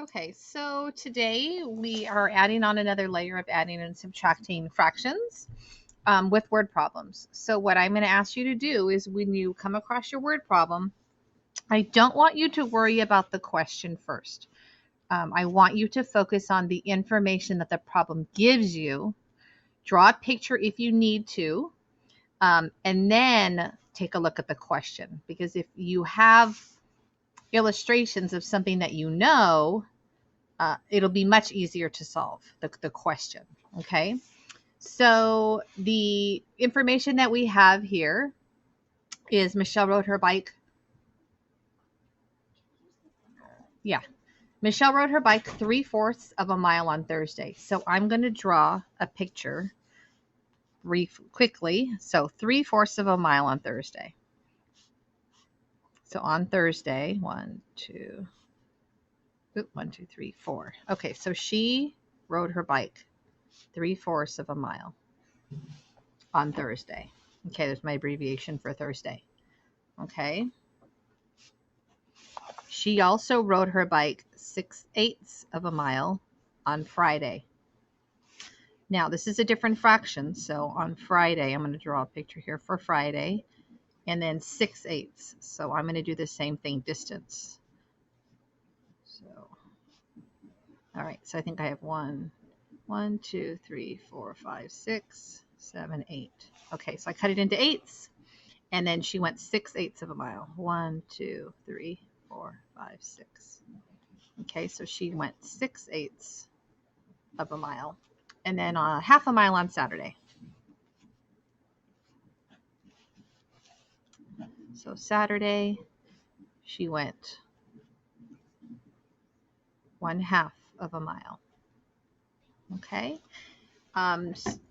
Okay, so today we are adding on another layer of adding and subtracting fractions with word problems. So what I'm going to ask you to do is when you come across your word problem, I don't want you to worry about the question first. I want you to focus on the information that the problem gives you. Draw a picture if you need to, and then take a look at the question. Because if you have illustrations of something that you know, it'll be much easier to solve the question. Okay. So the information that we have here is Michelle rode her bike. Yeah. Michelle rode her bike 3/4 of a mile on Thursday. So I'm going to draw a picture quickly. So 3/4 of a mile on Thursday. So on Thursday, 1, 2, 1, 2, 3, 4. Okay. So she rode her bike 3/4 of a mile on Thursday. Okay, there's my abbreviation for Thursday. Okay. She also rode her bike 6/8 of a mile on Friday. Now, this is a different fraction. So on Friday, I'm going to draw a picture here for Friday and then 6/8. So I'm going to do the same thing, distance. So, all right. So I think I have 1, 2, 3, 4, 5, 6, 7, 8. Okay. So I cut it into eighths. And then she went 6/8 of a mile. 1, 2, 3, 4, 5, 6. Okay, so she went 6/8 of a mile. And then half a mile on Saturday. So Saturday, she went 1/2 of a mile. Okay.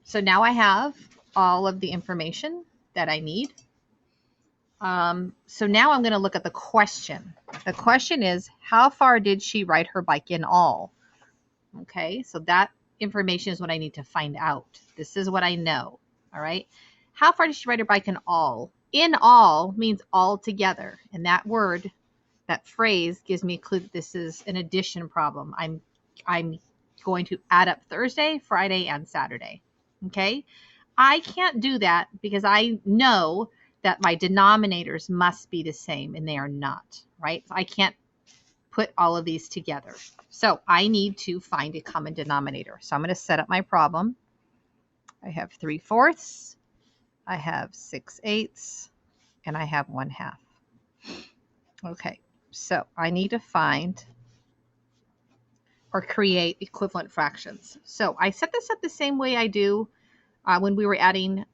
So now I have all of the information that I need. So now I'm going to look at the question. The question is, how far did she ride her bike in all? Okay, so that information is what I need to find out. This is what I know. All right. How far did she ride her bike in all? In all means all together. And that word, that phrase gives me a clue that this is an addition problem. I'm going to add up Thursday, Friday, and Saturday. Okay. I can't do that because I know that my denominators must be the same and they are not, right? So I can't put all of these together. So I need to find a common denominator. So I'm going to set up my problem. I have 3/4, I have 6/8, and I have 1/2. Okay, so I need to find or create equivalent fractions. So I set this up the same way I do when we were adding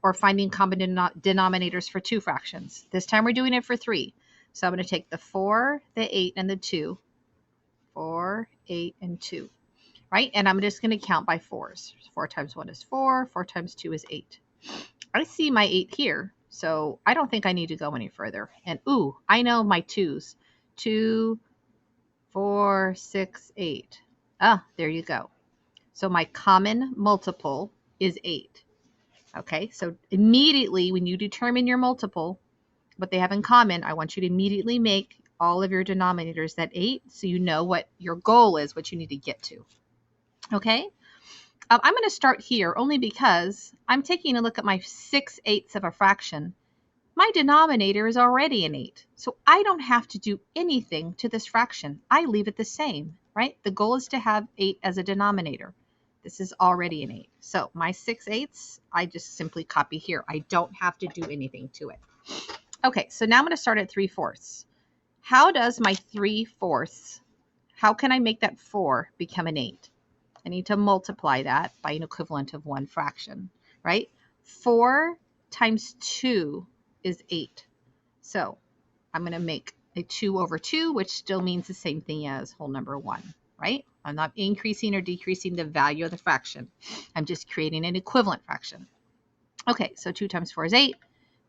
or finding common denominators for two fractions. This time we're doing it for three. So I'm going to take the 4, the 8, and the 2. 4, 8, and 2. Right? And I'm just going to count by 4s. 4 times 1 is 4. 4 times 2 is 8. I see my 8 here, so I don't think I need to go any further. And ooh, I know my 2s. 2, 4, 6, 8. Ah, there you go. So my common multiple is 8. Okay, so immediately when you determine your multiple, what they have in common, I want you to immediately make all of your denominators that 8 so you know what your goal is, what you need to get to. Okay, I'm going to start here only because I'm taking a look at my 6/8 of a fraction. My denominator is already an 8, so I don't have to do anything to this fraction. I leave it the same, right? The goal is to have 8 as a denominator. This is already an 8. So my 6/8, I just simply copy here. I don't have to do anything to it. Okay, so now I'm going to start at 3/4. How does my 3/4, how can I make that 4 become an 8? I need to multiply that by an equivalent of one fraction, right? 4 times 2 is 8. So I'm going to make a 2 over 2, which still means the same thing as whole number 1, right? I'm not increasing or decreasing the value of the fraction. I'm just creating an equivalent fraction. Okay, so 2 times 4 is 8.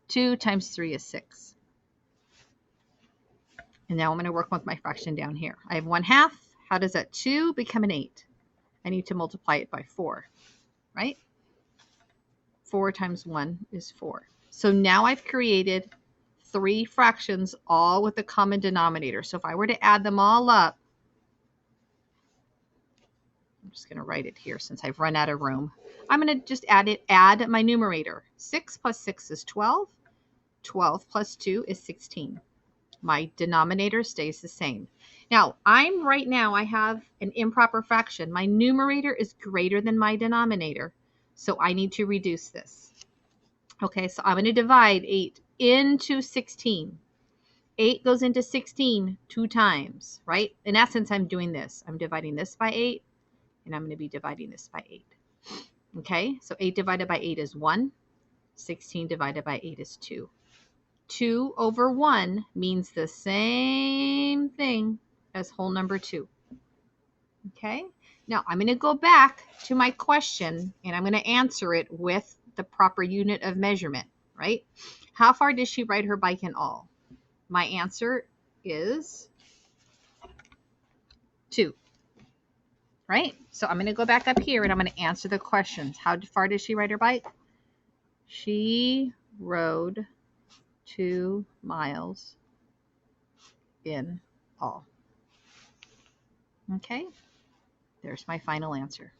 2 times 3 is 6. And now I'm going to work with my fraction down here. I have 1/2. How does that 2 become an 8? I need to multiply it by 4, right? 4 times 1 is 4. So now I've created 3 fractions all with a common denominator. So if I were to add them all up, I'm just going to write it here since I've run out of room. I'm going to just add my numerator. 6 plus 6 is 12. 12 plus 2 is 16. My denominator stays the same. Now, right now, I have an improper fraction. My numerator is greater than my denominator, so I need to reduce this. Okay, so I'm going to divide 8 into 16. 8 goes into 16 2 times, right? In essence, I'm doing this. I'm dividing this by 8, and I'm going to be dividing this by 8. Okay, so 8 divided by 8 is 1. 16 divided by 8 is 2. 2 over 1 means the same thing as whole number 2. Okay, now I'm going to go back to my question, and I'm going to answer it with the proper unit of measurement, right? How far did she ride her bike in all? My answer is 2, right? So I'm going to go back up here, and I'm going to answer the questions. How far did she ride her bike? She rode 2 miles in all. Okay, there's my final answer.